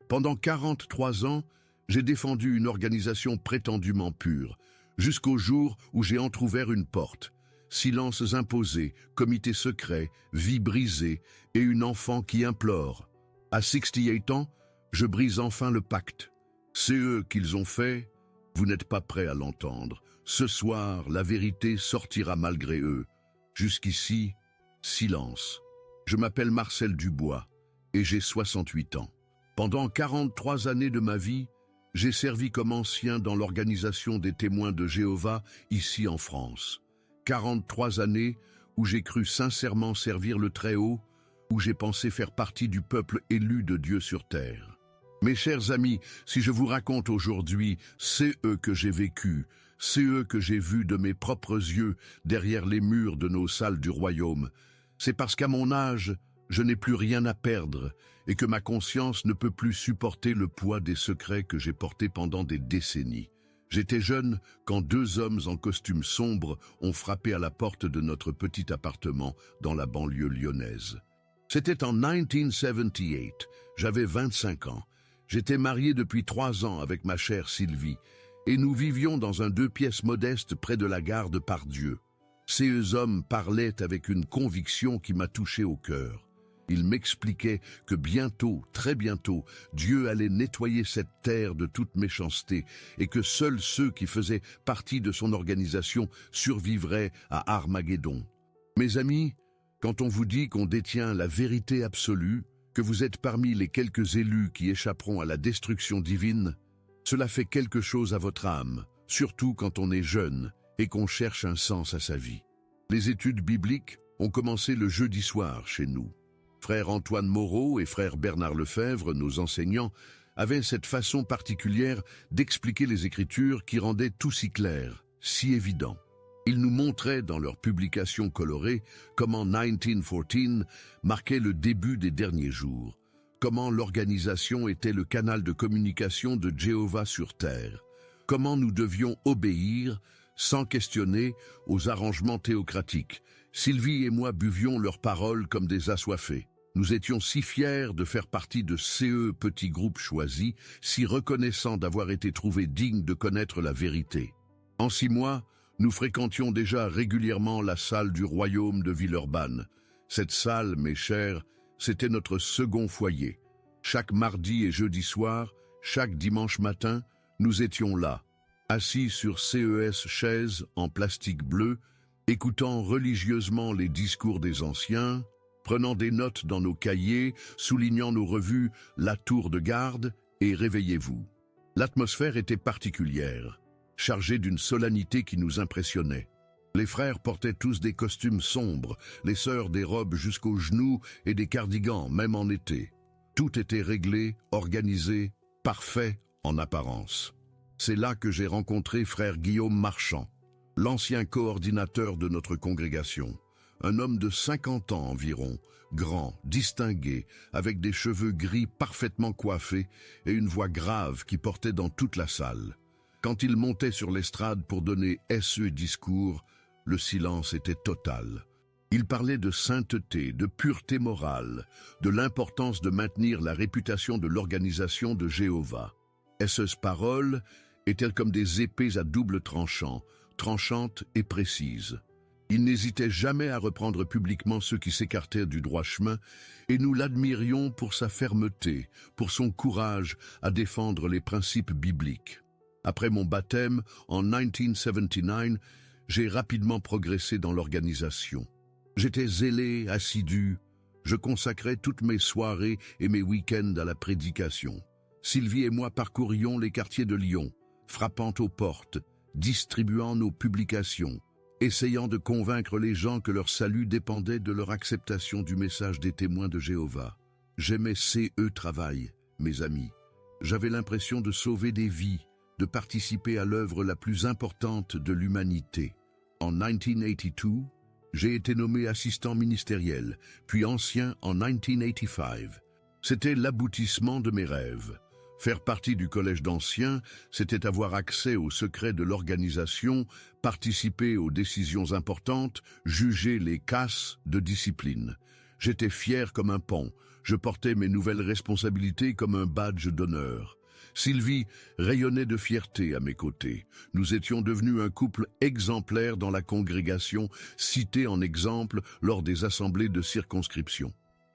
Pendant 43 ans, j'ai défendu une organisation prétendument pure, jusqu'au jour où j'ai entrouvert une porte. Silences imposés, comité secret, vie brisée et une enfant qui implore. À 68 ans, je brise enfin le pacte. C'est eux qu'ils ont fait, vous n'êtes pas prêts à l'entendre. Ce soir, la vérité sortira malgré eux. Jusqu'ici, silence. Je m'appelle Marcel Dubois et j'ai 68 ans. Pendant 43 années de ma vie, j'ai servi comme ancien dans l'organisation des témoins de Jéhovah ici en France. 43 années où j'ai cru sincèrement servir le Très-Haut, où j'ai pensé faire partie du peuple élu de Dieu sur terre. Mes chers amis, si je vous raconte aujourd'hui, c'est eux que j'ai vécu, c'est eux que j'ai vus de mes propres yeux derrière les murs de nos salles du royaume. C'est parce qu'à mon âge, je n'ai plus rien à perdre et que ma conscience ne peut plus supporter le poids des secrets que j'ai portés pendant des décennies. J'étais jeune quand deux hommes en costume sombre ont frappé à la porte de notre petit appartement dans la banlieue lyonnaise. C'était en 1978, j'avais 25 ans. J'étais marié depuis 3 ans avec ma chère Sylvie et nous vivions dans un 2 pièces modeste près de la gare de Pardieu. Ces hommes parlaient avec une conviction qui m'a touché au cœur. Ils m'expliquaient que bientôt, très bientôt, Dieu allait nettoyer cette terre de toute méchanceté et que seuls ceux qui faisaient partie de son organisation survivraient à Armageddon. Mes amis, quand on vous dit qu'on détient la vérité absolue, que vous êtes parmi les quelques élus qui échapperont à la destruction divine, cela fait quelque chose à votre âme, surtout quand on est jeune et qu'on cherche un sens à sa vie. Les études bibliques ont commencé le jeudi soir chez nous. Frère Antoine Moreau et frère Bernard Lefebvre, nos enseignants, avaient cette façon particulière d'expliquer les Écritures qui rendait tout si clair, si évident. Ils nous montraient dans leurs publications colorées comment 1914 marquait le début des derniers jours, comment l'organisation était le canal de communication de Jéhovah sur terre, comment nous devions obéir, sans questionner, aux arrangements théocratiques. Sylvie et moi buvions leurs paroles comme des assoiffés. Nous étions si fiers de faire partie de ces petits groupes choisis, si reconnaissants d'avoir été trouvés dignes de connaître la vérité. En 6 mois, nous fréquentions déjà régulièrement la salle du royaume de Villeurbanne. Cette salle, mes chers, c'était notre second foyer. Chaque mardi et jeudi soir, chaque dimanche matin, nous étions là, assis sur chaises en plastique bleu, écoutant religieusement les discours des anciens, prenant des notes dans nos cahiers, soulignant nos revues « La Tour de Garde » et « Réveillez-vous ». L'atmosphère était particulière, chargée d'une solennité qui nous impressionnait. Les frères portaient tous des costumes sombres, les sœurs des robes jusqu'aux genoux et des cardigans, même en été. Tout était réglé, organisé, parfait en apparence. C'est là que j'ai rencontré frère Guillaume Marchand, l'ancien coordinateur de notre congrégation. Un homme de 50 ans environ, grand, distingué, avec des cheveux gris parfaitement coiffés et une voix grave qui portait dans toute la salle. Quand il montait sur l'estrade pour donner ce discours, le silence était total. Il parlait de sainteté, de pureté morale, de l'importance de maintenir la réputation de l'organisation de Jéhovah. Ces paroles étaient comme des épées à double tranchant, tranchantes et précises. Il n'hésitait jamais à reprendre publiquement ceux qui s'écartaient du droit chemin, et nous l'admirions pour sa fermeté, pour son courage à défendre les principes bibliques. Après mon baptême, en 1979, j'ai rapidement progressé dans l'organisation. J'étais zélé, assidu, je consacrais toutes mes soirées et mes week-ends à la prédication. Sylvie et moi parcourions les quartiers de Lyon, frappant aux portes, distribuant nos publications, essayant de convaincre les gens que leur salut dépendait de leur acceptation du message des témoins de Jéhovah. J'aimais travail, mes amis. J'avais l'impression de sauver des vies, de participer à l'œuvre la plus importante de l'humanité. En 1982, j'ai été nommé assistant ministériel, puis ancien en 1985. C'était l'aboutissement de mes rêves. Faire partie du collège d'anciens, c'était avoir accès aux secrets de l'organisation, participer aux décisions importantes, juger les casses de discipline. J'étais fier comme un paon. je portais mes nouvelles responsabilités comme un badge d'honneur. Sylvie rayonnait de fierté à mes côtés. Nous étions devenus un couple exemplaire dans la congrégation, cité en exemple lors des assemblées de circonscription.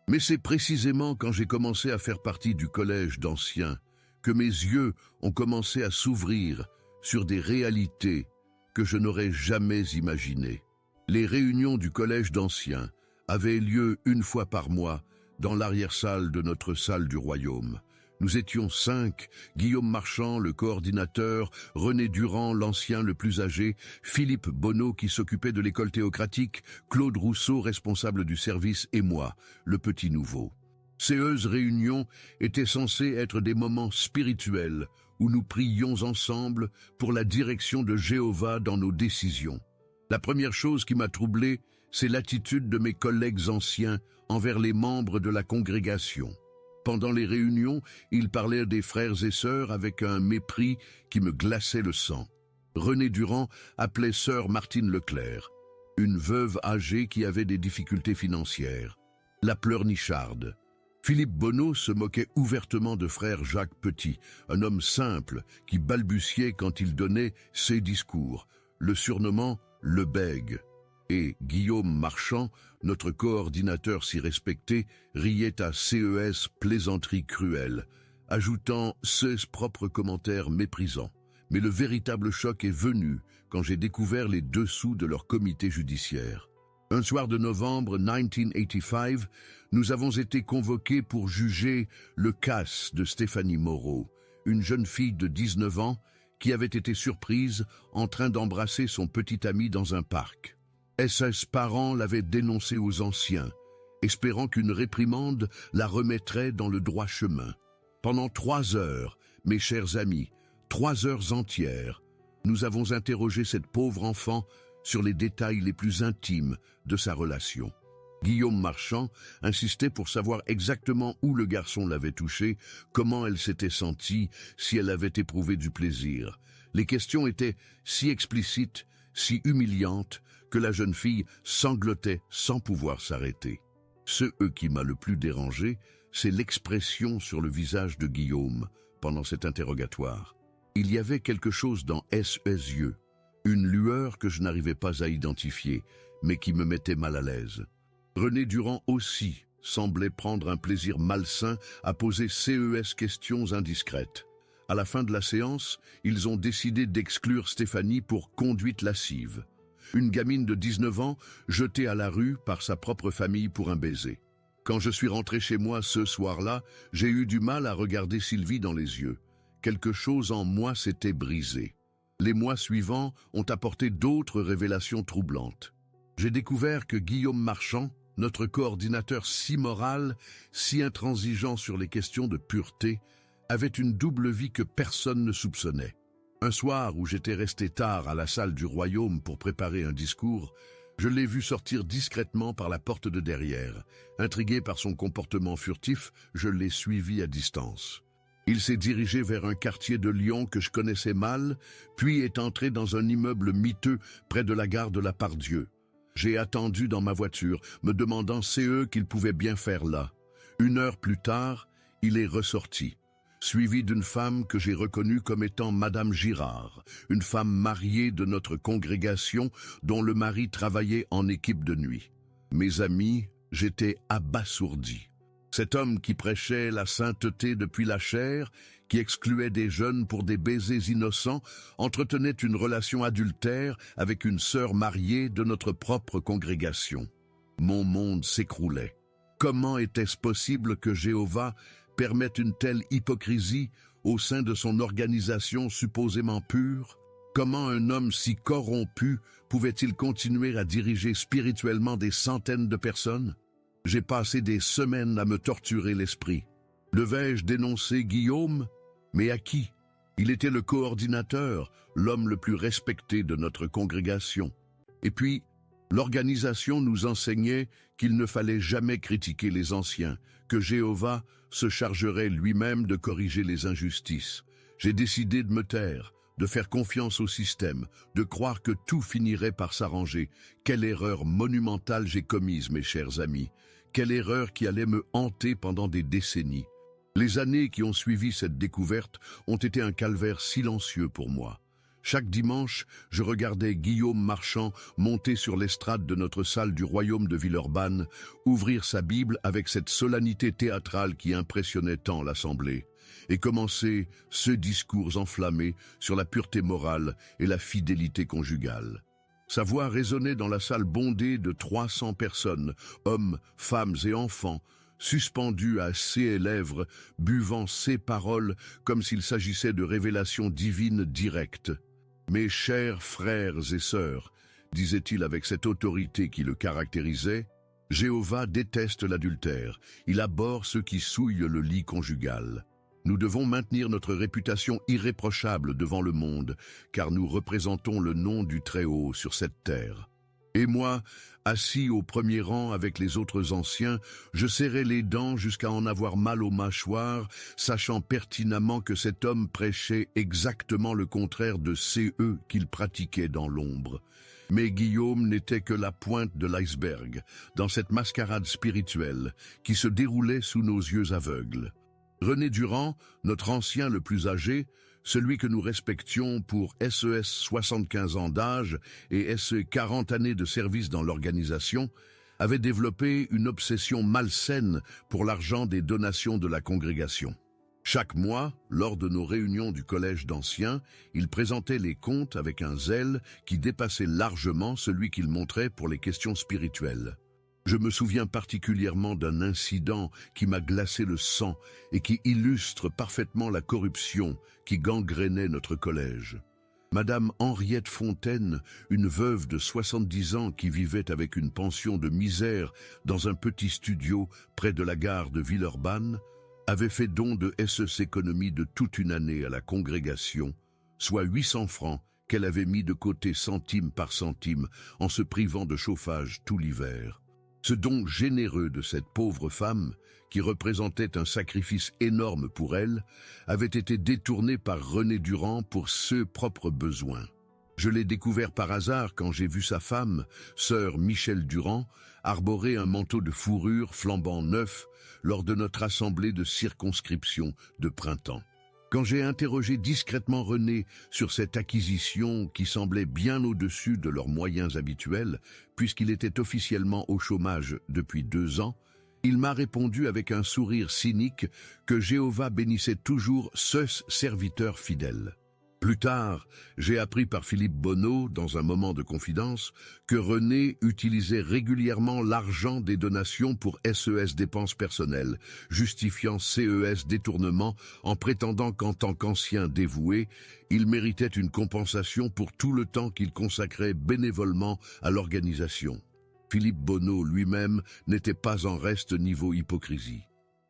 Mais c'est précisément quand j'ai commencé à faire partie du collège d'anciens que mes yeux ont commencé à s'ouvrir sur des réalités que je n'aurais jamais imaginées. Les réunions du collège d'anciens avaient lieu une fois par mois dans l'arrière-salle de notre salle du royaume. Nous étions 5, Guillaume Marchand, le coordinateur, René Durand, l'ancien le plus âgé, Philippe Bonneau qui s'occupait de l'école théocratique, Claude Rousseau, responsable du service, et moi, le petit nouveau. Ces réunions étaient censées être des moments spirituels où nous prions ensemble pour la direction de Jéhovah dans nos décisions. La première chose qui m'a troublé, c'est l'attitude de mes collègues anciens envers les membres de la congrégation. Pendant les réunions, ils parlaient des frères et sœurs avec un mépris qui me glaçait le sang. René Durand appelait sœur Martine Leclerc, une veuve âgée qui avait des difficultés financières, la pleurnicharde. Philippe Bonneau se moquait ouvertement de frère Jacques Petit, un homme simple qui balbutiait quand il donnait ses discours, le surnommant le bègue. Et Guillaume Marchand, notre coordinateur si respecté, riait à CES plaisanteries cruelles, ajoutant ses propres commentaires méprisants. Mais le véritable choc est venu quand j'ai découvert les dessous de leur comité judiciaire. Un soir de novembre 1985, nous avons été convoqués pour juger le cas de Stéphanie Moreau, une jeune fille de 19 ans qui avait été surprise en train d'embrasser son petit ami dans un parc. Ses parents l'avaient dénoncée aux anciens, espérant qu'une réprimande la remettrait dans le droit chemin. Pendant 3 heures, mes chers amis, 3 heures entières, nous avons interrogé cette pauvre enfant sur les détails les plus intimes de sa relation. Guillaume Marchand insistait pour savoir exactement où le garçon l'avait touchée, comment elle s'était sentie, si elle avait éprouvé du plaisir. Les questions étaient si explicites, si humiliantes, que la jeune fille sanglotait sans pouvoir s'arrêter. Ce qui m'a le plus dérangé, c'est l'expression sur le visage de Guillaume pendant cet interrogatoire. Il y avait quelque chose dans ses yeux, une lueur que je n'arrivais pas à identifier, mais qui me mettait mal à l'aise. René Durand aussi semblait prendre un plaisir malsain à poser ces questions indiscrètes. À la fin de la séance, ils ont décidé d'exclure Stéphanie pour conduite lascive. Une gamine de 19 ans jetée à la rue par sa propre famille pour un baiser. Quand je suis rentré chez moi ce soir-là, j'ai eu du mal à regarder Sylvie dans les yeux. Quelque chose en moi s'était brisé. Les mois suivants ont apporté d'autres révélations troublantes. J'ai découvert que Guillaume Marchand, notre coordinateur si moral, si intransigeant sur les questions de pureté, avait une double vie que personne ne soupçonnait. Un soir où j'étais resté tard à la salle du royaume pour préparer un discours, je l'ai vu sortir discrètement par la porte de derrière. Intrigué par son comportement furtif, je l'ai suivi à distance. Il s'est dirigé vers un quartier de Lyon que je connaissais mal, puis est entré dans un immeuble miteux près de la gare de la Part-Dieu. J'ai attendu dans ma voiture, me demandant qu'il pouvait bien faire là. 1 heure plus tard, il est ressorti, suivi d'une femme que j'ai reconnue comme étant Madame Girard, une femme mariée de notre congrégation dont le mari travaillait en équipe de nuit. Mes amis, j'étais abasourdi. Cet homme qui prêchait la sainteté depuis la chair, qui excluait des jeunes pour des baisers innocents, entretenait une relation adultère avec une sœur mariée de notre propre congrégation. Mon monde s'écroulait. Comment était-ce possible que Jéhovah permette une telle hypocrisie au sein de son organisation supposément pure? Comment un homme si corrompu pouvait-il continuer à diriger spirituellement des centaines de personnes? J'ai passé des semaines à me torturer l'esprit. Devais-je dénoncer Guillaume? Mais à qui? Il était le coordinateur, l'homme le plus respecté de notre congrégation. Et puis, l'organisation nous enseignait qu'il ne fallait jamais critiquer les anciens, que Jéhovah se chargerait lui-même de corriger les injustices. J'ai décidé de me taire, de faire confiance au système, de croire que tout finirait par s'arranger. Quelle erreur monumentale j'ai commise, mes chers amis. Quelle erreur qui allait me hanter pendant des décennies. Les années qui ont suivi cette découverte ont été un calvaire silencieux pour moi. Chaque dimanche, je regardais Guillaume Marchand monter sur l'estrade de notre salle du royaume de Villeurbanne, ouvrir sa Bible avec cette solennité théâtrale qui impressionnait tant l'assemblée, et commencer ce discours enflammé sur la pureté morale et la fidélité conjugale. Sa voix résonnait dans la salle bondée de 300 personnes, hommes, femmes et enfants, suspendus à ses lèvres, buvant ses paroles comme s'il s'agissait de révélations divines directes. « Mes chers frères et sœurs », disait-il avec cette autorité qui le caractérisait, « Jéhovah déteste l'adultère, il abhorre ceux qui souillent le lit conjugal. Nous devons maintenir notre réputation irréprochable devant le monde, car nous représentons le nom du Très-Haut sur cette terre. Et moi, assis au premier rang avec les autres anciens, je serrais les dents jusqu'à en avoir mal aux mâchoires, sachant pertinemment que cet homme prêchait exactement le contraire de CE qu'il pratiquait dans l'ombre. Mais Guillaume n'était que la pointe de l'iceberg, dans cette mascarade spirituelle qui se déroulait sous nos yeux aveugles. René Durand, notre ancien le plus âgé, celui que nous respections pour SES 75 ans d'âge et SE 40 années de service dans l'organisation, avait développé une obsession malsaine pour l'argent des donations de la congrégation. Chaque mois, lors de nos réunions du collège d'anciens, il présentait les comptes avec un zèle qui dépassait largement celui qu'il montrait pour les questions spirituelles. Je me souviens particulièrement d'un incident qui m'a glacé le sang et qui illustre parfaitement la corruption qui gangrénait notre collège. Madame Henriette Fontaine, une veuve de 70 ans qui vivait avec une pension de misère dans un petit studio près de la gare de Villeurbanne, avait fait don de SES économie de toute une année à la congrégation, soit 800 francs qu'elle avait mis de côté centime par centime en se privant de chauffage tout l'hiver. Ce don généreux de cette pauvre femme, qui représentait un sacrifice énorme pour elle, avait été détourné par René Durand pour ses propres besoins. Je l'ai découvert par hasard quand j'ai vu sa femme, sœur Michel Durand, arborer un manteau de fourrure flambant neuf lors de notre assemblée de circonscription de printemps. Quand j'ai interrogé discrètement René sur cette acquisition qui semblait bien au-dessus de leurs moyens habituels, puisqu'il était officiellement au chômage depuis 2 ans, il m'a répondu avec un sourire cynique que Jéhovah bénissait toujours ce serviteur fidèle. Plus tard, j'ai appris par Philippe Bonneau, dans un moment de confidence, que René utilisait régulièrement l'argent des donations pour SES dépenses personnelles, justifiant CES détournement en prétendant qu'en tant qu'ancien dévoué, il méritait une compensation pour tout le temps qu'il consacrait bénévolement à l'organisation. Philippe Bonneau lui-même n'était pas en reste niveau hypocrisie.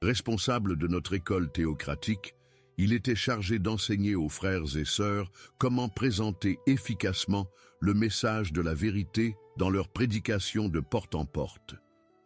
Responsable de notre école théocratique, il était chargé d'enseigner aux frères et sœurs comment présenter efficacement le message de la vérité dans leur prédication de porte en porte.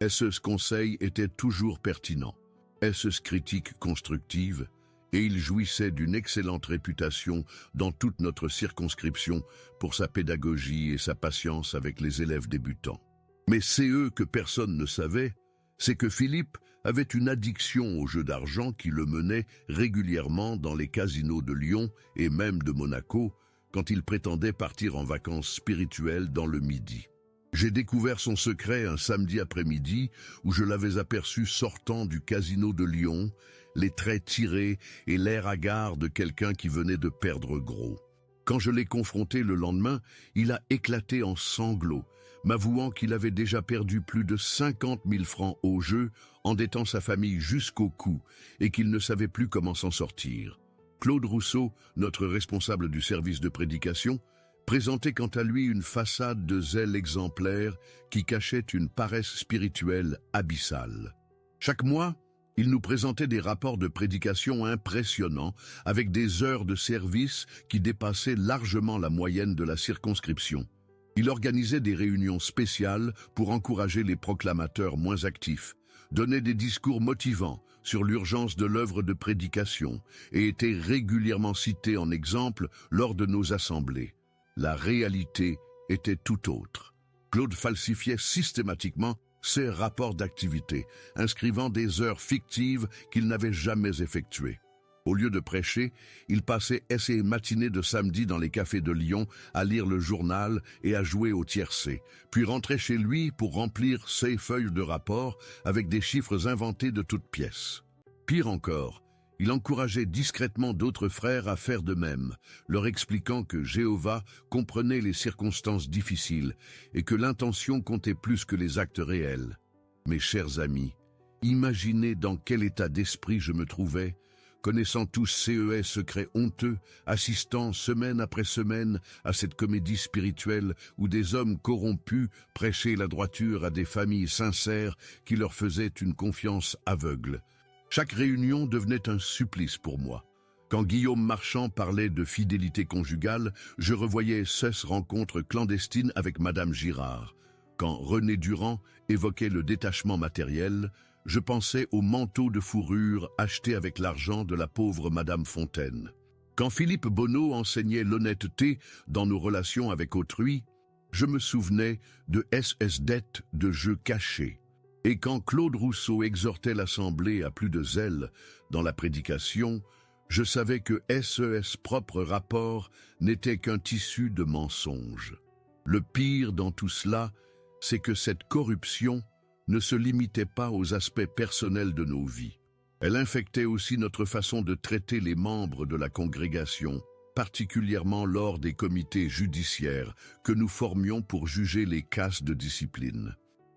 Ce conseil était toujours pertinent, ce critique constructive, et il jouissait d'une excellente réputation dans toute notre circonscription pour sa pédagogie et sa patience avec les élèves débutants. Mais c'est que personne ne savait, c'est que Philippe avait une addiction au jeu d'argent qui le menait régulièrement dans les casinos de Lyon et même de Monaco quand il prétendait partir en vacances spirituelles dans le Midi. J'ai découvert son secret un samedi après-midi où je l'avais aperçu sortant du casino de Lyon, les traits tirés et l'air hagard de quelqu'un qui venait de perdre gros. Quand je l'ai confronté le lendemain, il a éclaté en sanglots, m'avouant qu'il avait déjà perdu plus de 50 000 francs au jeu, endettant sa famille jusqu'au cou, et qu'il ne savait plus comment s'en sortir. Claude Rousseau, notre responsable du service de prédication, présentait quant à lui une façade de zèle exemplaire qui cachait une paresse spirituelle abyssale. Chaque mois, il nous présentait des rapports de prédication impressionnants, avec des heures de service qui dépassaient largement la moyenne de la circonscription. Il organisait des réunions spéciales pour encourager les proclamateurs moins actifs, donnait des discours motivants sur l'urgence de l'œuvre de prédication et était régulièrement cité en exemple lors de nos assemblées. La réalité était tout autre. Claude falsifiait systématiquement ses rapports d'activité, inscrivant des heures fictives qu'il n'avait jamais effectuées. Au lieu de prêcher, il passait ses matinées de samedi dans les cafés de Lyon à lire le journal et à jouer au tiercé, puis rentrait chez lui pour remplir ses feuilles de rapport avec des chiffres inventés de toutes pièces. Pire encore, il encourageait discrètement d'autres frères à faire de même, leur expliquant que Jéhovah comprenait les circonstances difficiles et que l'intention comptait plus que les actes réels. Mes chers amis, imaginez dans quel état d'esprit je me trouvais, connaissant tous ces secrets honteux, assistant semaine après semaine à cette comédie spirituelle où des hommes corrompus prêchaient la droiture à des familles sincères qui leur faisaient une confiance aveugle. Chaque réunion devenait un supplice pour moi. Quand Guillaume Marchand parlait de fidélité conjugale, je revoyais ces rencontres clandestines avec Madame Girard. Quand René Durand évoquait le détachement matériel, je pensais aux manteaux de fourrure achetés avec l'argent de la pauvre Madame Fontaine. Quand Philippe Bonneau enseignait l'honnêteté dans nos relations avec autrui, je me souvenais de SS dettes de jeux cachés. Et quand Claude Rousseau exhortait l'Assemblée à plus de zèle dans la prédication, je savais que ses propres rapports n'étaient qu'un tissu de mensonges. Le pire dans tout cela, c'est que cette corruption ne se limitait pas aux aspects personnels de nos vies. Elle infectait aussi notre façon de traiter les membres de la congrégation, particulièrement lors des comités judiciaires que nous formions pour juger les casses de discipline.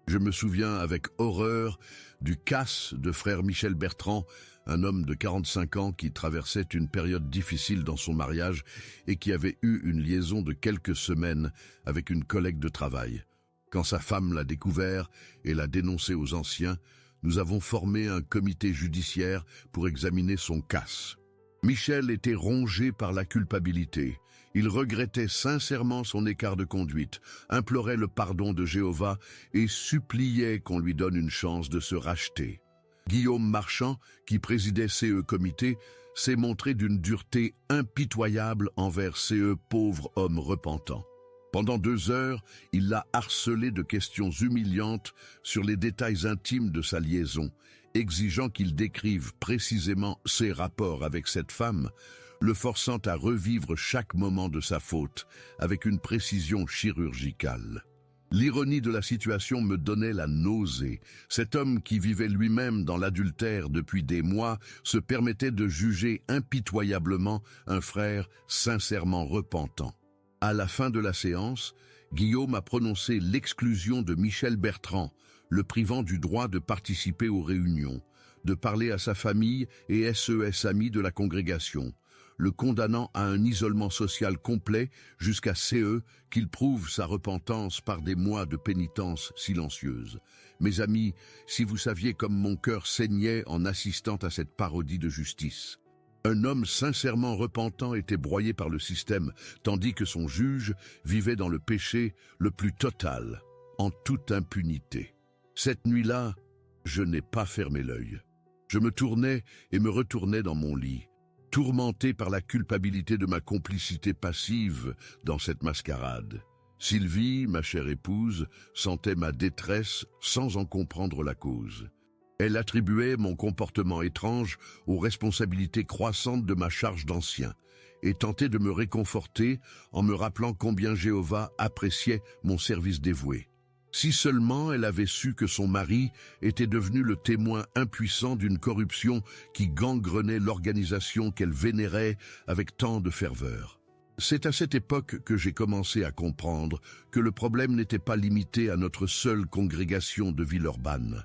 Je me souviens avec horreur du casse de frère Michel Bertrand, un homme de 45 ans qui traversait une période difficile dans son mariage et qui avait eu une liaison de quelques semaines avec une collègue de travail. Quand sa femme l'a découvert et l'a dénoncé aux anciens, nous avons formé un comité judiciaire pour examiner son casse. Michel était rongé par la culpabilité. Il regrettait sincèrement son écart de conduite, implorait le pardon de Jéhovah et suppliait qu'on lui donne une chance de se racheter. Guillaume Marchand, qui présidait comité, s'est montré d'une dureté impitoyable envers pauvres hommes repentants. Pendant 2 heures, il l'a harcelé de questions humiliantes sur les détails intimes de sa liaison, exigeant qu'il décrive précisément ses rapports avec cette femme, le forçant à revivre chaque moment de sa faute avec une précision chirurgicale. L'ironie de la situation me donnait la nausée. Cet homme qui vivait lui-même dans l'adultère depuis des mois se permettait de juger impitoyablement un frère sincèrement repentant. À la fin de la séance, Guillaume a prononcé l'exclusion de Michel Bertrand, le privant du droit de participer aux réunions, de parler à sa famille et ses amis de la congrégation, le condamnant à un isolement social complet jusqu'à qu'il prouve sa repentance par des mois de pénitence silencieuse. Mes amis, si vous saviez comme mon cœur saignait en assistant à cette parodie de justice. Un homme sincèrement repentant était broyé par le système, tandis que son juge vivait dans le péché le plus total, en toute impunité. Cette nuit-là, je n'ai pas fermé l'œil. Je me tournais et me retournais dans mon lit, tourmenté par la culpabilité de ma complicité passive dans cette mascarade. Sylvie, ma chère épouse, sentait ma détresse sans en comprendre la cause. Elle attribuait mon comportement étrange aux responsabilités croissantes de ma charge d'ancien et tentait de me réconforter en me rappelant combien Jéhovah appréciait mon service dévoué. Si seulement elle avait su que son mari était devenu le témoin impuissant d'une corruption qui gangrenait l'organisation qu'elle vénérait avec tant de ferveur. C'est à cette époque que j'ai commencé à comprendre que le problème n'était pas limité à notre seule congrégation de Villeurbanne.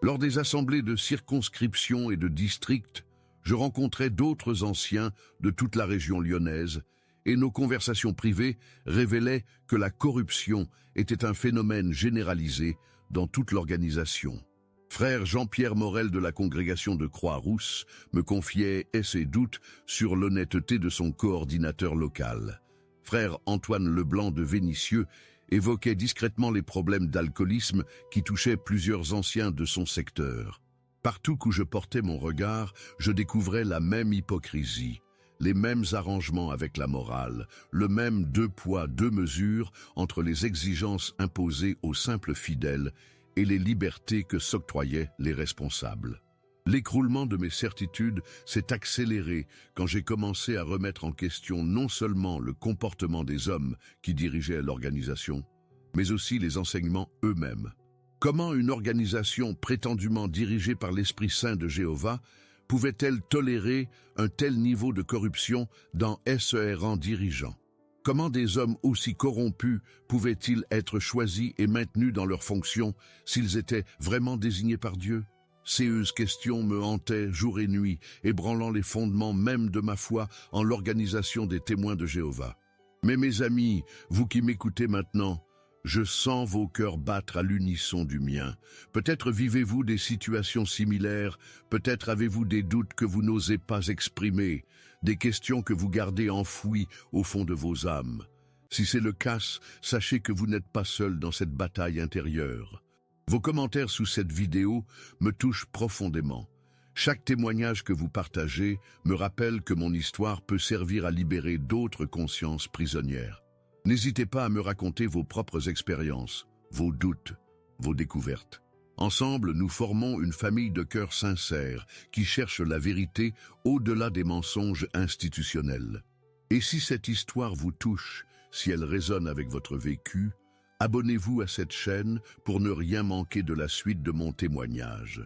Lors des assemblées de circonscription et de district, je rencontrais d'autres anciens de toute la région lyonnaise et nos conversations privées révélaient que la corruption était un phénomène généralisé dans toute l'organisation. Frère Jean-Pierre Morel de la congrégation de Croix-Rousse me confiait ses doutes sur l'honnêteté de son coordinateur local. Frère Antoine Leblanc de Vénissieux évoquait discrètement les problèmes d'alcoolisme qui touchaient plusieurs anciens de son secteur. Partout où je portais mon regard, je découvrais la même hypocrisie, les mêmes arrangements avec la morale, le même 2 poids 2 mesures entre les exigences imposées aux simples fidèles et les libertés que s'octroyaient les responsables. L'écroulement de mes certitudes s'est accéléré quand j'ai commencé à remettre en question non seulement le comportement des hommes qui dirigeaient l'organisation, mais aussi les enseignements eux-mêmes. Comment une organisation prétendument dirigée par l'Esprit Saint de Jéhovah pouvait-elle tolérer un tel niveau de corruption dans ses rangs dirigeants? Comment des hommes aussi corrompus pouvaient-ils être choisis et maintenus dans leurs fonctions s'ils étaient vraiment désignés par Dieu? Ces questions me hantaient jour et nuit, ébranlant les fondements même de ma foi en l'organisation des témoins de Jéhovah. Mais mes amis, vous qui m'écoutez maintenant, je sens vos cœurs battre à l'unisson du mien. Peut-être vivez-vous des situations similaires, peut-être avez-vous des doutes que vous n'osez pas exprimer, des questions que vous gardez enfouies au fond de vos âmes. Si c'est le cas, sachez que vous n'êtes pas seul dans cette bataille intérieure. Vos commentaires sous cette vidéo me touchent profondément. Chaque témoignage que vous partagez me rappelle que mon histoire peut servir à libérer d'autres consciences prisonnières. N'hésitez pas à me raconter vos propres expériences, vos doutes, vos découvertes. Ensemble, nous formons une famille de cœurs sincères qui cherchent la vérité au-delà des mensonges institutionnels. Et si cette histoire vous touche, si elle résonne avec votre vécu, abonnez-vous à cette chaîne pour ne rien manquer de la suite de mon témoignage.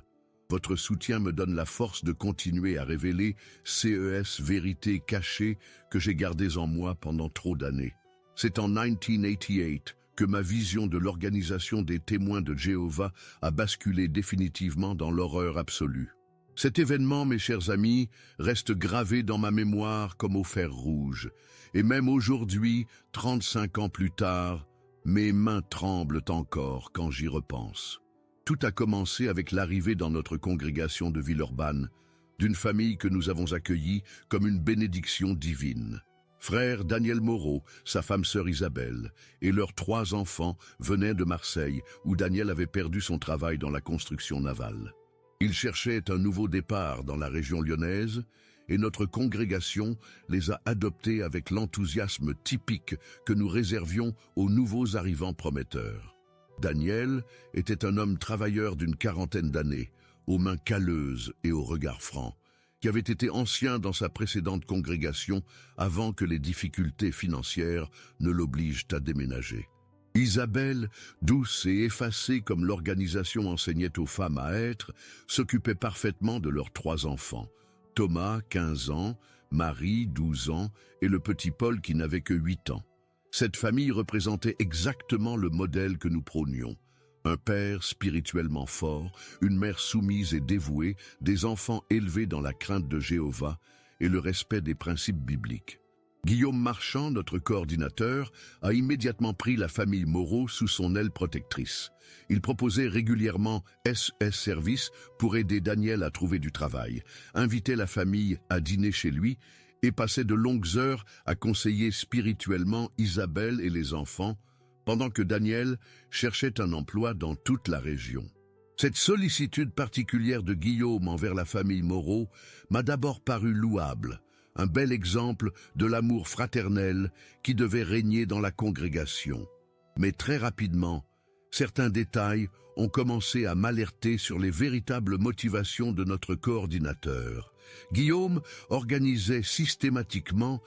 Votre soutien me donne la force de continuer à révéler ces vérités cachées que j'ai gardées en moi pendant trop d'années. C'est en 1988 que ma vision de l'organisation des témoins de Jéhovah a basculé définitivement dans l'horreur absolue. Cet événement, mes chers amis, reste gravé dans ma mémoire comme au fer rouge. Et même aujourd'hui, 35 ans plus tard, mes mains tremblent encore quand j'y repense. Tout a commencé avec l'arrivée dans notre congrégation de Villeurbanne, d'une famille que nous avons accueillie comme une bénédiction divine. Frère Daniel Moreau, sa femme sœur Isabelle et leurs 3 enfants venaient de Marseille, où Daniel avait perdu son travail dans la construction navale. Ils cherchaient un nouveau départ dans la région lyonnaise, et notre congrégation les a adoptés avec l'enthousiasme typique que nous réservions aux nouveaux arrivants prometteurs. Daniel était un homme travailleur d'une 40aine d'années, aux mains calleuses et au regard franc, qui avait été ancien dans sa précédente congrégation avant que les difficultés financières ne l'obligent à déménager. Isabelle, douce et effacée comme l'organisation enseignait aux femmes à être, s'occupait parfaitement de leurs 3 enfants. Thomas, 15 ans, Marie, 12 ans, et le petit Paul qui n'avait que 8 ans. Cette famille représentait exactement le modèle que nous prônions. Un père spirituellement fort, une mère soumise et dévouée, des enfants élevés dans la crainte de Jéhovah et le respect des principes bibliques. Guillaume Marchand, notre coordinateur, a immédiatement pris la famille Moreau sous son aile protectrice. Il proposait régulièrement service pour aider Daniel à trouver du travail, invitait la famille à dîner chez lui et passait de longues heures à conseiller spirituellement Isabelle et les enfants, pendant que Daniel cherchait un emploi dans toute la région. Cette sollicitude particulière de Guillaume envers la famille Moreau m'a d'abord paru louable, un bel exemple de l'amour fraternel qui devait régner dans la congrégation. Mais très rapidement, certains détails ont commencé à m'alerter sur les véritables motivations de notre coordinateur. Guillaume organisait systématiquement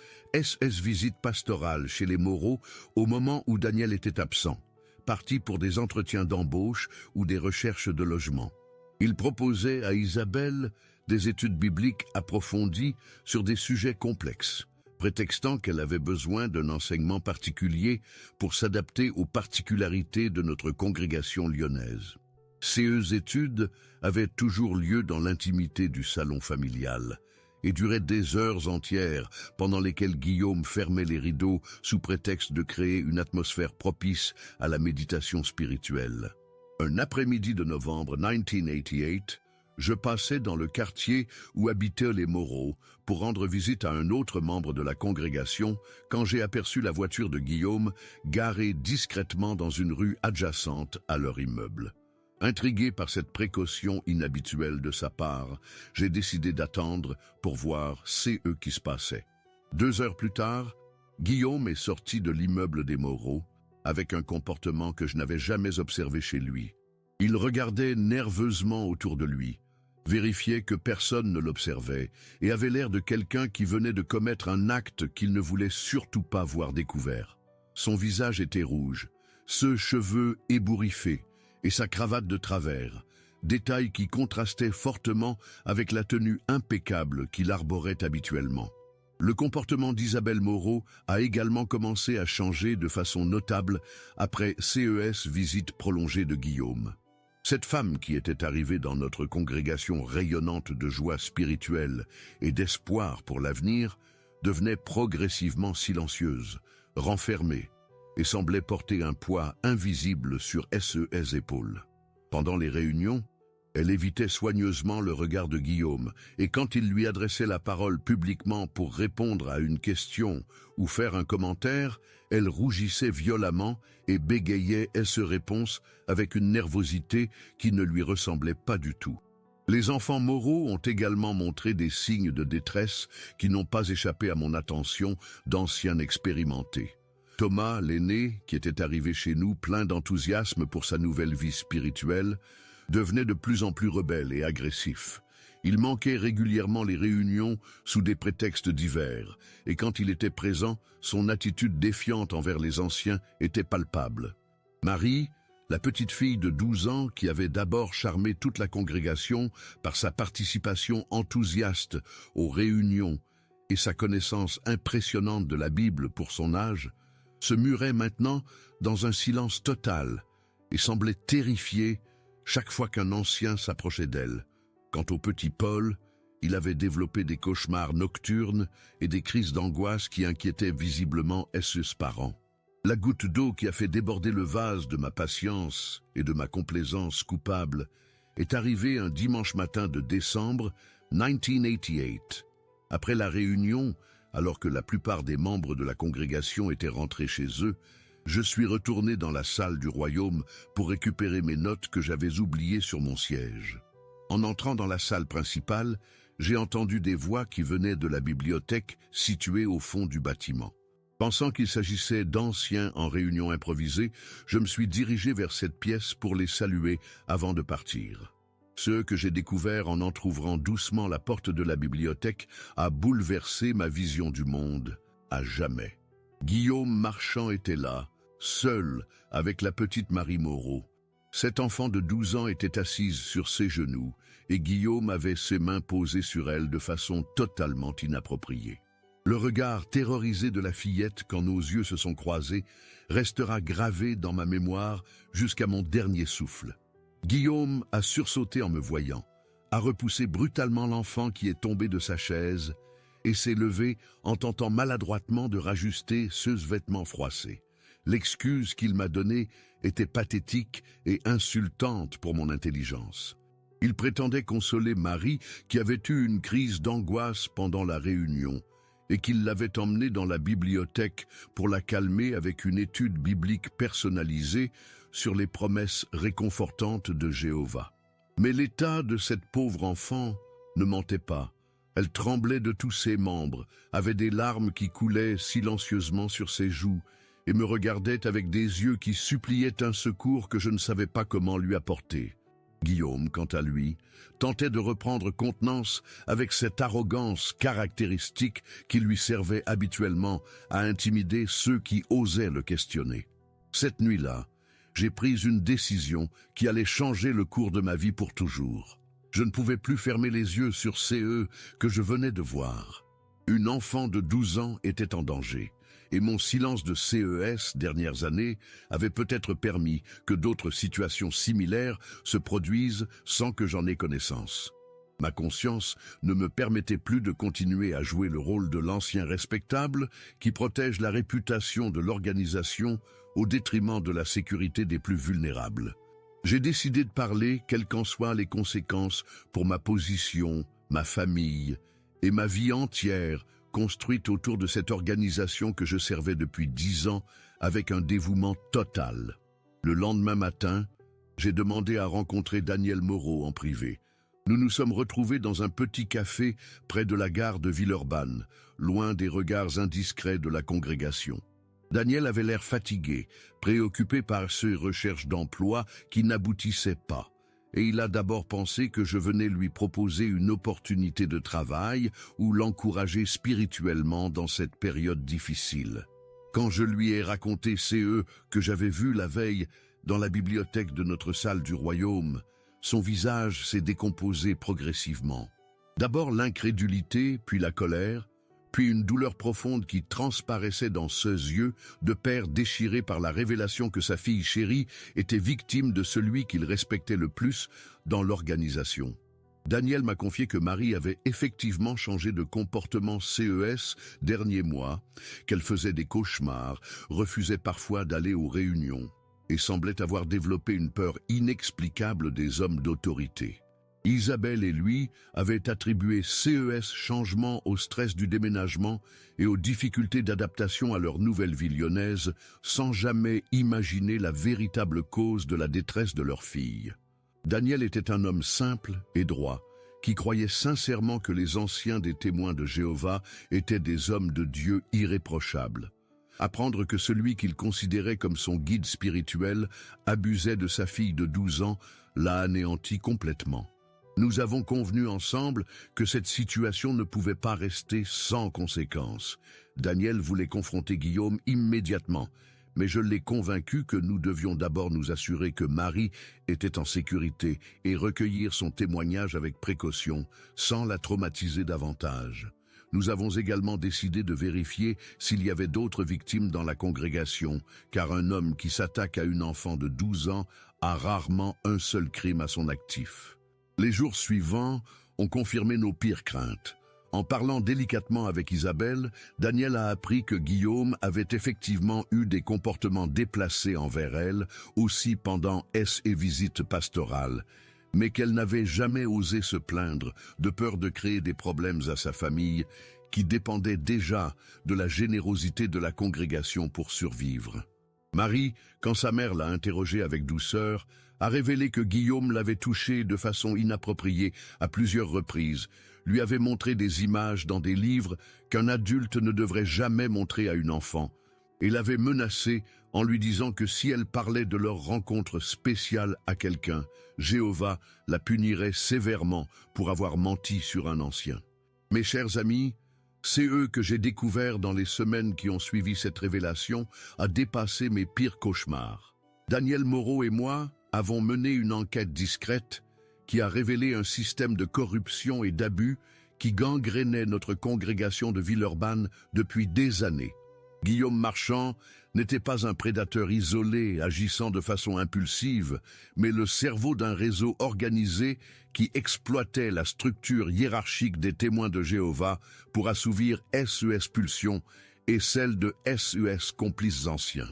visites pastorales chez les Moreau au moment où Daniel était absent, parti pour des entretiens d'embauche ou des recherches de logement. Il proposait à Isabelle des études bibliques approfondies sur des sujets complexes, prétextant qu'elle avait besoin d'un enseignement particulier pour s'adapter aux particularités de notre congrégation lyonnaise. Ces études avaient toujours lieu dans l'intimité du salon familial et duraient des heures entières pendant lesquelles Guillaume fermait les rideaux sous prétexte de créer une atmosphère propice à la méditation spirituelle. Un après-midi de novembre 1988, je passais dans le quartier où habitaient les Moreau pour rendre visite à un autre membre de la congrégation quand j'ai aperçu la voiture de Guillaume garée discrètement dans une rue adjacente à leur immeuble. Intrigué par cette précaution inhabituelle de sa part, j'ai décidé d'attendre pour voir ce qui se passait. 2 heures plus tard, Guillaume est sorti de l'immeuble des Moreau avec un comportement que je n'avais jamais observé chez lui. Il regardait nerveusement autour de lui, vérifiait que personne ne l'observait et avait l'air de quelqu'un qui venait de commettre un acte qu'il ne voulait surtout pas voir découvert. Son visage était rouge, ses cheveux ébouriffés et sa cravate de travers, détail qui contrastait fortement avec la tenue impeccable qu'il arborait habituellement. Le comportement d'Isabelle Moreau a également commencé à changer de façon notable après CES visite prolongée de Guillaume. Cette femme qui était arrivée dans notre congrégation rayonnante de joie spirituelle et d'espoir pour l'avenir devenait progressivement silencieuse, renfermée et semblait porter un poids invisible sur ses épaules. Pendant les réunions, elle évitait soigneusement le regard de Guillaume et quand il lui adressait la parole publiquement pour répondre à une question ou faire un commentaire, elle rougissait violemment et bégayait ses réponses avec une nervosité qui ne lui ressemblait pas du tout. Les enfants Moreau ont également montré des signes de détresse qui n'ont pas échappé à mon attention d'anciens expérimentés. Thomas, l'aîné, qui était arrivé chez nous plein d'enthousiasme pour sa nouvelle vie spirituelle, devenait de plus en plus rebelle et agressif. Il manquait régulièrement les réunions sous des prétextes divers, et quand il était présent, son attitude défiante envers les anciens était palpable. Marie, la petite fille de 12 ans qui avait d'abord charmé toute la congrégation par sa participation enthousiaste aux réunions et sa connaissance impressionnante de la Bible pour son âge, se murait maintenant dans un silence total et semblait terrifiée chaque fois qu'un ancien s'approchait d'elle. Quant au petit Paul, il avait développé des cauchemars nocturnes et des crises d'angoisse qui inquiétaient visiblement ses parents. La goutte d'eau qui a fait déborder le vase de ma patience et de ma complaisance coupable est arrivée un dimanche matin de décembre 1988. Après la réunion, alors que la plupart des membres de la congrégation étaient rentrés chez eux, je suis retourné dans la salle du royaume pour récupérer mes notes que j'avais oubliées sur mon siège. En entrant dans la salle principale, j'ai entendu des voix qui venaient de la bibliothèque située au fond du bâtiment. Pensant qu'il s'agissait d'anciens en réunion improvisée, je me suis dirigé vers cette pièce pour les saluer avant de partir. Ce que j'ai découvert en entr'ouvrant doucement la porte de la bibliothèque a bouleversé ma vision du monde à jamais. Guillaume Marchand était là, seul avec la petite Marie Moreau. Cette enfant de 12 ans était assise sur ses genoux et Guillaume avait ses mains posées sur elle de façon totalement inappropriée. Le regard terrorisé de la fillette quand nos yeux se sont croisés restera gravé dans ma mémoire jusqu'à mon dernier souffle. Guillaume a sursauté en me voyant, a repoussé brutalement l'enfant qui est tombé de sa chaise et s'est levé en tentant maladroitement de rajuster ses vêtements froissés. L'excuse qu'il m'a donnée était pathétique et insultante pour mon intelligence. Il prétendait consoler Marie qui avait eu une crise d'angoisse pendant la réunion et qu'il l'avait emmenée dans la bibliothèque pour la calmer avec une étude biblique personnalisée sur les promesses réconfortantes de Jéhovah. Mais l'état de cette pauvre enfant ne mentait pas. Elle tremblait de tous ses membres, avait des larmes qui coulaient silencieusement sur ses joues et me regardait avec des yeux qui suppliaient un secours que je ne savais pas comment lui apporter. Guillaume, quant à lui, tentait de reprendre contenance avec cette arrogance caractéristique qui lui servait habituellement à intimider ceux qui osaient le questionner. Cette nuit-là, j'ai pris une décision qui allait changer le cours de ma vie pour toujours. Je ne pouvais plus fermer les yeux sur CE que je venais de voir. Une enfant de 12 ans était en danger. Et mon silence de CES dernières années avait peut-être permis que d'autres situations similaires se produisent sans que j'en aie connaissance. Ma conscience ne me permettait plus de continuer à jouer le rôle de l'ancien respectable qui protège la réputation de l'organisation au détriment de la sécurité des plus vulnérables. J'ai décidé de parler, quelles qu'en soient les conséquences pour ma position, ma famille et ma vie entière, construite autour de cette organisation que je servais depuis 10 ans avec un dévouement total. Le lendemain matin, j'ai demandé à rencontrer Daniel Moreau en privé. Nous nous sommes retrouvés dans un petit café près de la gare de Villeurbanne, loin des regards indiscrets de la congrégation. Daniel avait l'air fatigué, préoccupé par ses recherches d'emploi qui n'aboutissaient pas. Et il a d'abord pensé que je venais lui proposer une opportunité de travail ou l'encourager spirituellement dans cette période difficile. Quand je lui ai raconté que j'avais vu la veille dans la bibliothèque de notre salle du royaume, son visage s'est décomposé progressivement. D'abord l'incrédulité, puis la colère, puis une douleur profonde qui transparaissait dans ses yeux de père déchiré par la révélation que sa fille chérie était victime de celui qu'il respectait le plus dans l'organisation. Daniel m'a confié que Marie avait effectivement changé de comportement derniers mois, qu'elle faisait des cauchemars, refusait parfois d'aller aux réunions et semblait avoir développé une peur inexplicable des hommes d'autorité. Isabelle et lui avaient attribué changement au stress du déménagement et aux difficultés d'adaptation à leur nouvelle vie lyonnaise, sans jamais imaginer la véritable cause de la détresse de leur fille. Daniel était un homme simple et droit, qui croyait sincèrement que les anciens des témoins de Jéhovah étaient des hommes de Dieu irréprochables. Apprendre que celui qu'il considérait comme son guide spirituel abusait de sa fille de 12 ans l'a anéanti complètement. Nous avons convenu ensemble que cette situation ne pouvait pas rester sans conséquences. Daniel voulait confronter Guillaume immédiatement, mais je l'ai convaincu que nous devions d'abord nous assurer que Marie était en sécurité et recueillir son témoignage avec précaution, sans la traumatiser davantage. Nous avons également décidé de vérifier s'il y avait d'autres victimes dans la congrégation, car un homme qui s'attaque à une enfant de 12 ans a rarement un seul crime à son actif. Les jours suivants ont confirmé nos pires craintes. En parlant délicatement avec Isabelle, Daniel a appris que Guillaume avait effectivement eu des comportements déplacés envers elle, aussi pendant et visites pastorales, mais qu'elle n'avait jamais osé se plaindre, de peur de créer des problèmes à sa famille, qui dépendait déjà de la générosité de la congrégation pour survivre. Marie, quand sa mère l'a interrogée avec douceur, a révélé que Guillaume l'avait touchée de façon inappropriée à plusieurs reprises, lui avait montré des images dans des livres qu'un adulte ne devrait jamais montrer à une enfant, et l'avait menacée en lui disant que si elle parlait de leur rencontre spéciale à quelqu'un, Jéhovah la punirait sévèrement pour avoir menti sur un ancien. Mes chers amis, que j'ai découvert dans les semaines qui ont suivi cette révélation a dépassé mes pires cauchemars. Daniel Moreau et moi avons mené une enquête discrète qui a révélé un système de corruption et d'abus qui gangrénait notre congrégation de Villeurbanne depuis des années. Guillaume Marchand n'était pas un prédateur isolé agissant de façon impulsive, mais le cerveau d'un réseau organisé qui exploitait la structure hiérarchique des témoins de Jéhovah pour assouvir Pulsion et celle de complices anciens.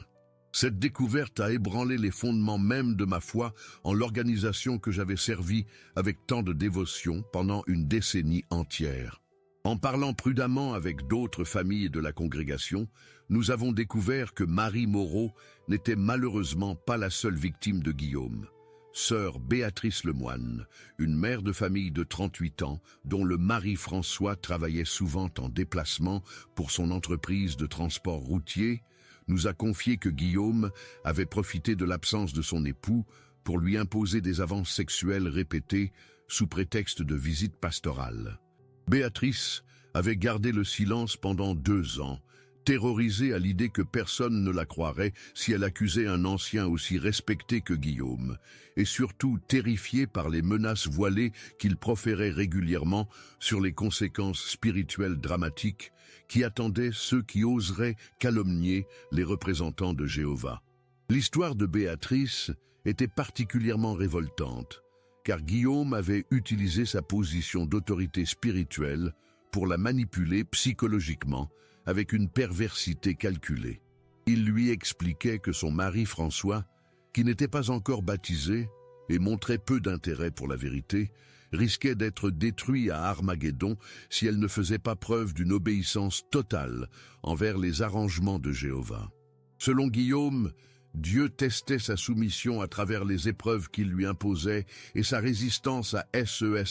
Cette découverte a ébranlé les fondements même de ma foi en l'organisation que j'avais servie avec tant de dévotion pendant une décennie entière. En parlant prudemment avec d'autres familles de la congrégation, nous avons découvert que Marie Moreau n'était malheureusement pas la seule victime de Guillaume. Sœur Béatrice Lemoine, une mère de famille de 38 ans, dont le mari François travaillait souvent en déplacement pour son entreprise de transport routier, nous a confié que Guillaume avait profité de l'absence de son époux pour lui imposer des avances sexuelles répétées sous prétexte de visites pastorales. Béatrice avait gardé le silence pendant 2 ans, terrorisée à l'idée que personne ne la croirait si elle accusait un ancien aussi respecté que Guillaume, et surtout terrifiée par les menaces voilées qu'il proférait régulièrement sur les conséquences spirituelles dramatiques qui attendaient ceux qui oseraient calomnier les représentants de Jéhovah. L'histoire de Béatrice était particulièrement révoltante, car Guillaume avait utilisé sa position d'autorité spirituelle pour la manipuler psychologiquement avec une perversité calculée. Il lui expliquait que son mari François, qui n'était pas encore baptisé et montrait peu d'intérêt pour la vérité, risquait d'être détruit à Armageddon si elle ne faisait pas preuve d'une obéissance totale envers les arrangements de Jéhovah. Selon Guillaume, Dieu testait sa soumission à travers les épreuves qu'il lui imposait et sa résistance à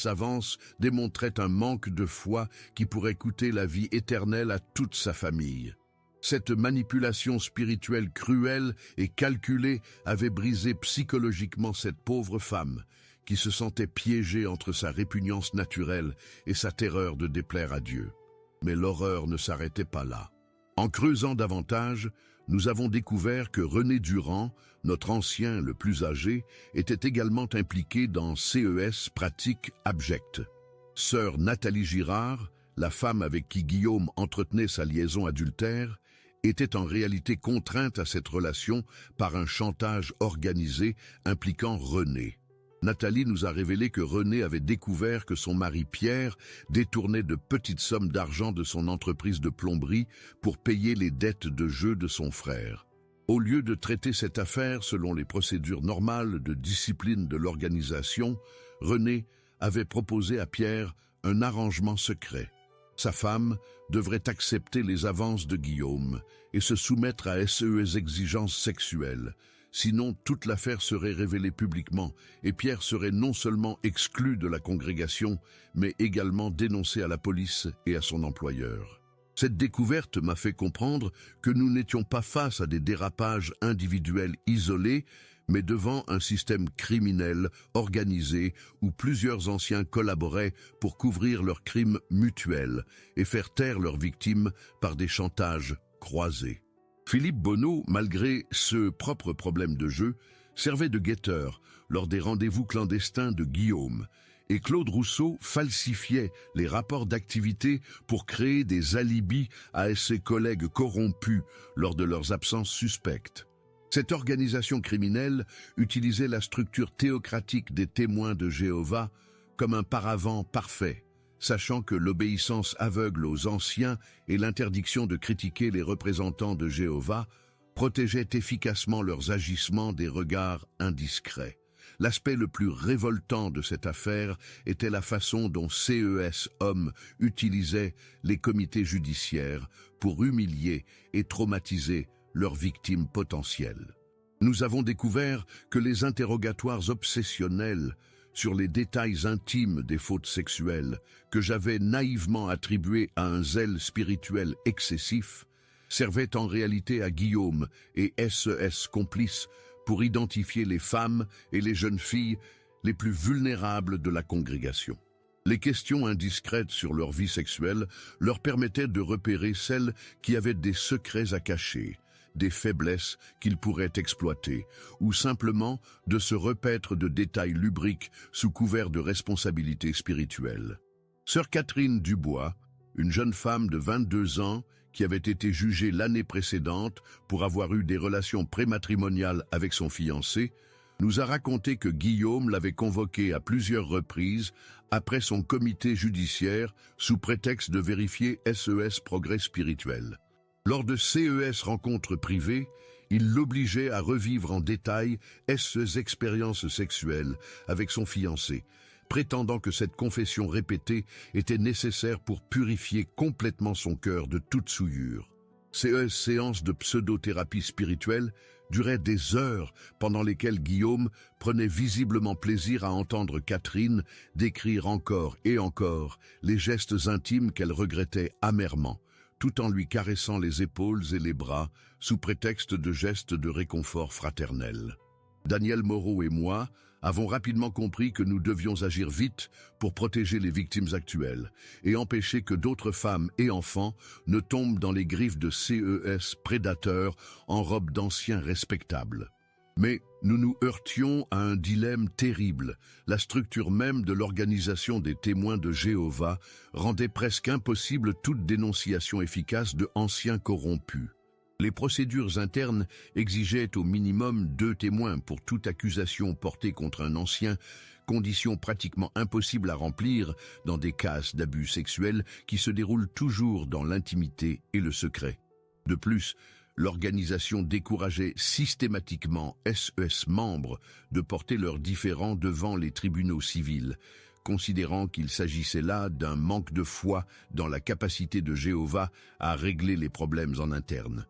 Avance démontrait un manque de foi qui pourrait coûter la vie éternelle à toute sa famille. Cette manipulation spirituelle cruelle et calculée avait brisé psychologiquement cette pauvre femme, qui se sentait piégée entre sa répugnance naturelle et sa terreur de déplaire à Dieu. Mais l'horreur ne s'arrêtait pas là. En creusant davantage, nous avons découvert que René Durand, notre ancien le plus âgé, était également impliqué dans CES pratiques abjectes. Sœur Nathalie Girard, la femme avec qui Guillaume entretenait sa liaison adultère, était en réalité contrainte à cette relation par un chantage organisé impliquant René. Nathalie nous a révélé que René avait découvert que son mari Pierre détournait de petites sommes d'argent de son entreprise de plomberie pour payer les dettes de jeu de son frère. Au lieu de traiter cette affaire selon les procédures normales de discipline de l'organisation, René avait proposé à Pierre un arrangement secret. Sa femme devrait accepter les avances de Guillaume et se soumettre à ses exigences sexuelles. Sinon, toute l'affaire serait révélée publiquement et Pierre serait non seulement exclu de la congrégation, mais également dénoncé à la police et à son employeur. Cette découverte m'a fait comprendre que nous n'étions pas face à des dérapages individuels isolés, mais devant un système criminel organisé où plusieurs anciens collaboraient pour couvrir leurs crimes mutuels et faire taire leurs victimes par des chantages croisés. Philippe Bonneau, malgré ce propre problème de jeu, servait de guetteur lors des rendez-vous clandestins de Guillaume, et Claude Rousseau falsifiait les rapports d'activité pour créer des alibis à ses collègues corrompus lors de leurs absences suspectes. Cette organisation criminelle utilisait la structure théocratique des témoins de Jéhovah comme un paravent parfait, sachant que l'obéissance aveugle aux anciens et l'interdiction de critiquer les représentants de Jéhovah protégeaient efficacement leurs agissements des regards indiscrets. L'aspect le plus révoltant de cette affaire était la façon dont CES Hommes utilisait les comités judiciaires pour humilier et traumatiser leurs victimes potentielles. Nous avons découvert que les interrogatoires obsessionnels sur les détails intimes des fautes sexuelles que j'avais naïvement attribués à un zèle spirituel excessif servaient en réalité à Guillaume et SES complices pour identifier les femmes et les jeunes filles les plus vulnérables de la congrégation. Les questions indiscrètes sur leur vie sexuelle leur permettaient de repérer celles qui avaient des secrets à cacher, des faiblesses qu'ils pourraient exploiter, ou simplement de se repaître de détails lubriques sous couvert de responsabilité spirituelle. Sœur Catherine Dubois, une jeune femme de 22 ans qui avait été jugée l'année précédente pour avoir eu des relations prématrimoniales avec son fiancé, nous a raconté que Guillaume l'avait convoquée à plusieurs reprises après son comité judiciaire sous prétexte de vérifier SES progrès spirituel. Lors de CES rencontres privées, il l'obligeait à revivre en détail ses expériences sexuelles avec son fiancé, prétendant que cette confession répétée était nécessaire pour purifier complètement son cœur de toute souillure. Ces séances de pseudothérapie spirituelle duraient des heures pendant lesquelles Guillaume prenait visiblement plaisir à entendre Catherine décrire encore et encore les gestes intimes qu'elle regrettait amèrement, tout en lui caressant les épaules et les bras sous prétexte de gestes de réconfort fraternel. Daniel Moreau et moi avons rapidement compris que nous devions agir vite pour protéger les victimes actuelles et empêcher que d'autres femmes et enfants ne tombent dans les griffes de CES prédateurs en robe d'anciens respectables. Mais nous nous heurtions à un dilemme terrible. La structure même de l'organisation des témoins de Jéhovah rendait presque impossible toute dénonciation efficace de anciens corrompus. Les procédures internes exigeaient au minimum 2 témoins pour toute accusation portée contre un ancien, condition pratiquement impossible à remplir dans des cas d'abus sexuels qui se déroulent toujours dans l'intimité et le secret. De plus, l'organisation décourageait systématiquement SES membres de porter leurs différends devant les tribunaux civils, considérant qu'il s'agissait là d'un manque de foi dans la capacité de Jéhovah à régler les problèmes en interne.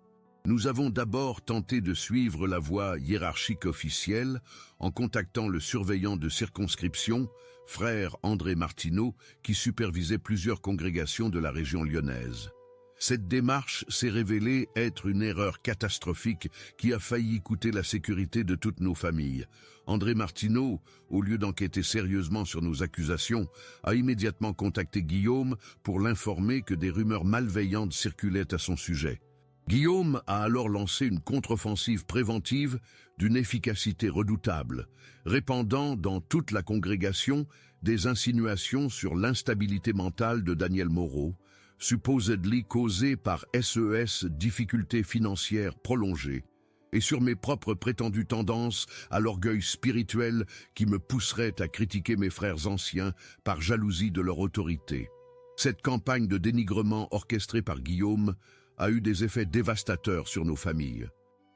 Nous avons d'abord tenté de suivre la voie hiérarchique officielle en contactant le surveillant de circonscription, frère André Martineau, qui supervisait plusieurs congrégations de la région lyonnaise. Cette démarche s'est révélée être une erreur catastrophique qui a failli coûter la sécurité de toutes nos familles. André Martineau, au lieu d'enquêter sérieusement sur nos accusations, a immédiatement contacté Guillaume pour l'informer que des rumeurs malveillantes circulaient à son sujet. Guillaume a alors lancé une contre-offensive préventive d'une efficacité redoutable, répandant dans toute la congrégation des insinuations sur l'instabilité mentale de Daniel Moreau, supposedly causée par SES difficultés financières prolongées, et sur mes propres prétendues tendances à l'orgueil spirituel qui me pousseraient à critiquer mes frères anciens par jalousie de leur autorité. Cette campagne de dénigrement orchestrée par Guillaume a eu des effets dévastateurs sur nos familles.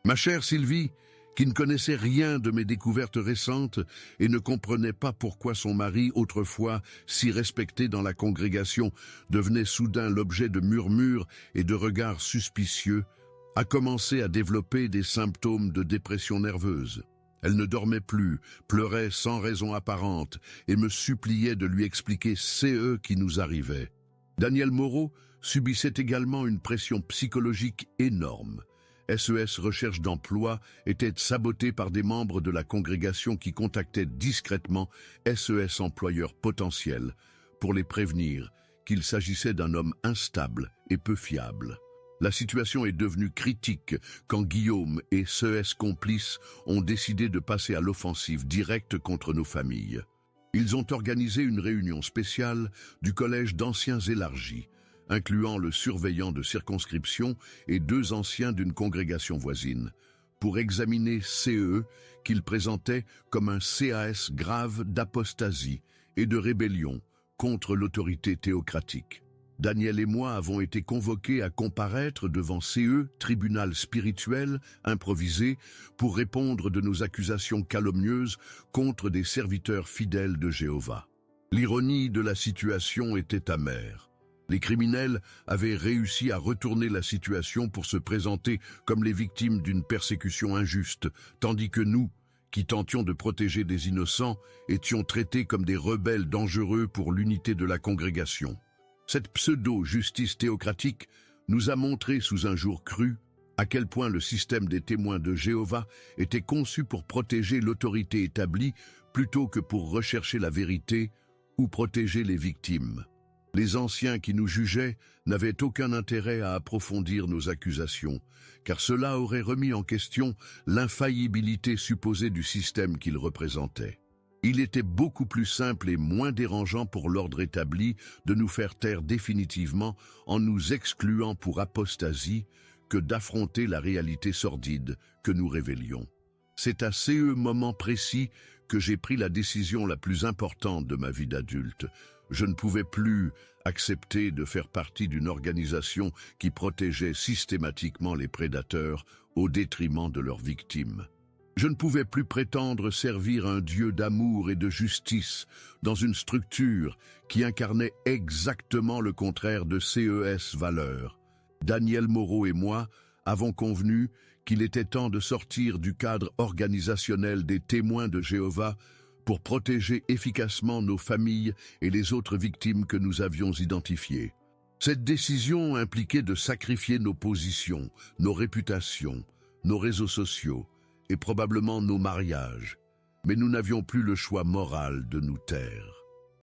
Ma chère Sylvie, qui ne connaissait rien de mes découvertes récentes et ne comprenait pas pourquoi son mari, autrefois si respecté dans la congrégation, devenait soudain l'objet de murmures et de regards suspicieux, a commencé à développer des symptômes de dépression nerveuse. Elle ne dormait plus, pleurait sans raison apparente et me suppliait de lui expliquer ce qui nous arrivait. Daniel Moreau subissait également une pression psychologique énorme. SES Recherche d'emploi était saboté par des membres de la congrégation qui contactaient discrètement SES employeurs potentiels pour les prévenir qu'il s'agissait d'un homme instable et peu fiable. La situation est devenue critique quand Guillaume et SES complices ont décidé de passer à l'offensive directe contre nos familles. Ils ont organisé une réunion spéciale du collège d'anciens élargis, incluant le surveillant de circonscription et 2 anciens d'une congrégation voisine, pour examiner CE qu'ils présentaient comme un CAS grave d'apostasie et de rébellion contre l'autorité théocratique. Daniel et moi avons été convoqués à comparaître devant CE, tribunal spirituel improvisé, pour répondre de nos accusations calomnieuses contre des serviteurs fidèles de Jéhovah. L'ironie de la situation était amère. Les criminels avaient réussi à retourner la situation pour se présenter comme les victimes d'une persécution injuste, tandis que nous, qui tentions de protéger des innocents, étions traités comme des rebelles dangereux pour l'unité de la congrégation. Cette pseudo-justice théocratique nous a montré sous un jour cru à quel point le système des témoins de Jéhovah était conçu pour protéger l'autorité établie plutôt que pour rechercher la vérité ou protéger les victimes. Les anciens qui nous jugeaient n'avaient aucun intérêt à approfondir nos accusations, car cela aurait remis en question l'infaillibilité supposée du système qu'ils représentaient. Il était beaucoup plus simple et moins dérangeant pour l'ordre établi de nous faire taire définitivement en nous excluant pour apostasie que d'affronter la réalité sordide que nous révélions. C'est à ce moment précis que j'ai pris la décision la plus importante de ma vie d'adulte. Je ne pouvais plus accepter de faire partie d'une organisation qui protégeait systématiquement les prédateurs au détriment de leurs victimes. Je ne pouvais plus prétendre servir un Dieu d'amour et de justice dans une structure qui incarnait exactement le contraire de CES valeurs. Daniel Moreau et moi avons convenu qu'il était temps de sortir du cadre organisationnel des témoins de Jéhovah pour protéger efficacement nos familles et les autres victimes que nous avions identifiées. Cette décision impliquait de sacrifier nos positions, nos réputations, nos réseaux sociaux et probablement nos mariages, mais nous n'avions plus le choix moral de nous taire.